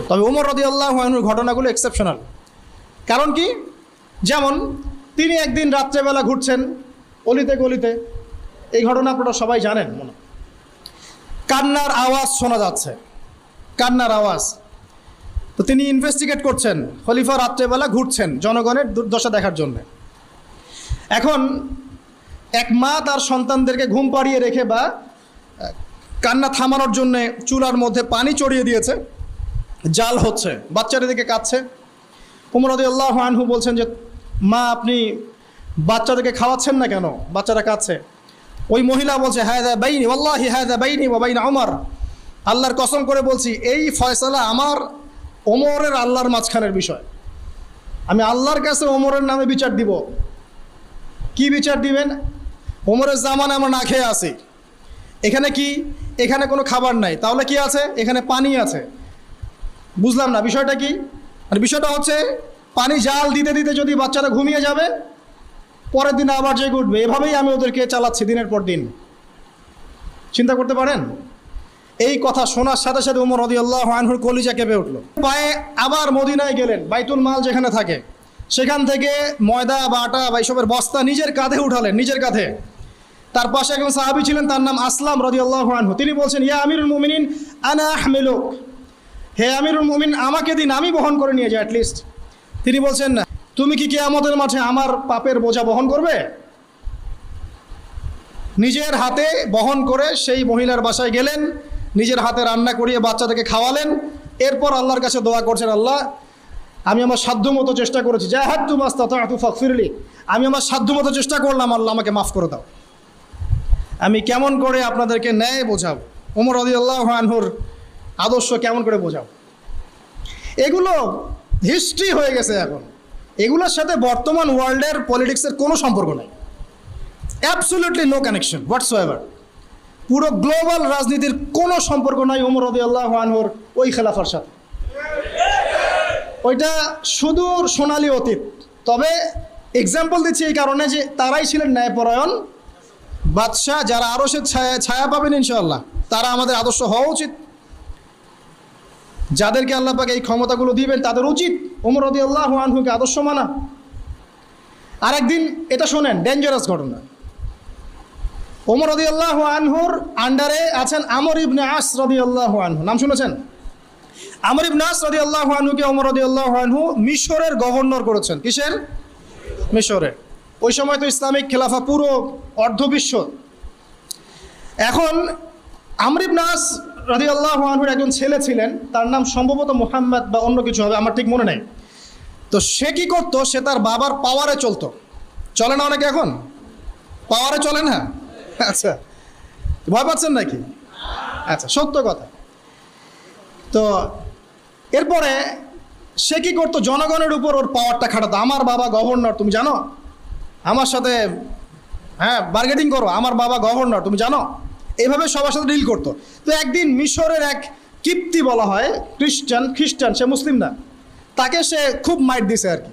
তবে ওমর রাদিয়াল্লাহু আনহুর ঘটনাগুলো এক্সেপশনাল। কারণ কি? যেমন তিনি একদিন রাত্রেবেলা ঘুরছেন অলিতে গলিতে, এই ঘটনা আপনারা সবাই জানেন মনে, কান্নার আওয়াজ শোনা যাচ্ছে, কান্নার আওয়াজ। তো তিনি ইনভেস্টিগেট করছেন, খলিফা রাত্রেবেলা ঘুরছেন জনগণের দুর্দশা দেখার জন্য। এখন এক মা তার সন্তানদেরকে ঘুম পাড়িয়ে রেখে বা কান্না থামানোর জন্য চুলার মধ্যে পানি চড়িয়ে দিয়েছে, জাল হচ্ছে, বাচ্চারা দিকে কাঁদছে। ওমর রাদিয়াল্লাহু আনহু বলছেন যে মা আপনি বাচ্চাদেরকে খাওয়াচ্ছেন না কেন, বাচ্চারা কাঁদছে। ওই মহিলা বলছে হাযা বাইনি ওয়াল্লাহি হাযা বাইনি ওয়া বাইনা ওমর, আল্লাহর কসম করে বলছি এই ফয়সালা আমার ওমরের আল্লাহর মাঝখানের বিষয়, আমি আল্লাহর কাছে ওমরের নামে বিচার দিব। কি বিচার দিবেন? ওমরের জামানে আমরা না খেয়ে আসি, এখানে কি, এখানে কোনো খাবার নাই, তাহলে কি আছে? এখানে পানি আছে। বুঝলাম না বিষয়টা কি? আর বিষয়টা হচ্ছে পানি জাল দিতে দিতে যদি বাচ্চারা ঘুমিয়ে যাবে, পরের দিন আবার জেগে উঠবে, এভাবেই আমি ওদেরকে চালাচ্ছি দিনের পর দিন। চিন্তা করতে পারেন? এই কথা শোনার সাথে সাথে ওমর রাদিয়াল্লাহু আনহুর কলিজা কেঁপে উঠল। পায়ে আবার মদিনায় গেলেন, বাইতুল মাল যেখানে থাকে সেখান থেকে ময়দা বা আটা বা এইসবের বস্তা নিজের কাঁধে উঠালেন, নিজের কাঁধে। তার পাশে একজন সাহাবী ছিলেন, তার নাম আসলাম রাদিয়াল্লাহু আনহু। তিনি বলছেন ইয়া আমিরুল মুমিনিন আনা আহমিলুক, হে আমিরুল মুমিন আমাকে দিন, আমি বহন করে নিয়ে যাই অ্যাটলিস্ট। তিনি বলছেন না, তুমি কি কিয়ামতের মাঠে আমার পাপের বোঝা বহন করবে? নিজের হাতে বহন করে সেই মহিলার বাসায় গেলেন, নিজের হাতে রান্না করিয়ে বাচ্চাদেরকে খাওয়ালেন। এরপর আল্লাহর কাছে দোয়া করছেন, আল্লাহ আমি আমার সাধ্যমতো চেষ্টা করেছি, জাহাদতু মাস্তাতা'তু ফাগফিরলি, আমি আমার সাধ্যমতো চেষ্টা করলাম, আল্লাহ আমাকে মাফ করে দাও। আমি কেমন করে আপনাদেরকে ন্যায় বোঝাবো, ওমর রাদিয়াল্লাহু আনহুর আদর্শ কেমন করে বোঝাবো? এগুলো হিস্ট্রি হয়ে গেছে এখন, এগুলোর সাথে বর্তমান ওয়ার্ল্ডের পলিটিক্সের কোনো সম্পর্ক নেই, অ্যাবসলিউটলি নো কানেকশন হোয়াটসোএভার। পুরো গ্লোবাল রাজনীতির কোনো সম্পর্ক নাই ওমর রাদিয়াল্লাহু আনহুর ওই খেলাফার সাথে। ওইটা সুদূর সোনালী অতীত। তবে এক্সাম্পল দিচ্ছি এই কারণে যে তারাই ছিলেন ন্যায়পরায়ণ বাদশাহ, যারা আরও সে ছায়া পাবেন ইনশাআল্লাহ, তারা আমাদের আদর্শ হওয়া উচিত। যাদেরকে আল্লাহ পাক এই ক্ষমতাগুলো দিবেন তাদের উচিত ওমর রাদিয়াল্লাহু আনহুকে আদর্শ মানা। আরেকদিন এটা শোনেন, ডেঞ্জারাস ঘটনা। ওমর রাদিয়াল্লাহু আনহুর আন্ডারে আছেন আমর ইবনে আস রাদিয়াল্লাহু আনহু, নাম শুনেছেন? আমর ইবনে আস রাদিয়াল্লাহু আনহুকে ওমর রাদিয়াল্লাহু আনহু মিশরের গভর্নর করেছেন। কিসের? মিশরের। ওই সময় তো ইসলামিক খেলাফা পুরো অর্ধবিশ্ব। এখন আমর ইবনে আস রাদিয়াল্লাহু আনহুর একজন ছেলে ছিলেন, তার নাম সম্ভবত মুহাম্মদ বা অন্য কিছু হবে, আমার ঠিক মনে নেই। তো সে কি করতো, সে তার বাবার পাওয়ারে চলতো। চলে না অনেকে এখন? পাওয়ারে চলে না? আচ্ছা, ভয় পাচ্ছেন নাকি? আচ্ছা, সত্য কথা। তো এরপরে সে কি করতো, জনগণের উপর ওর পাওয়ারটা খাটাতো। আমার বাবা গভর্নর, তুমি জানো? আমার সাথে বার্গেটিং করো, আমার বাবা গভর্নর, তুমি জানো? এইভাবে সবার সাথে ডিল করতো। তো একদিন মিশরের এক কিপ্তি বলা হয়, খ্রিস্টান, সে মুসলিম না, তাকে সে খুব মাইট দিছে আর কি।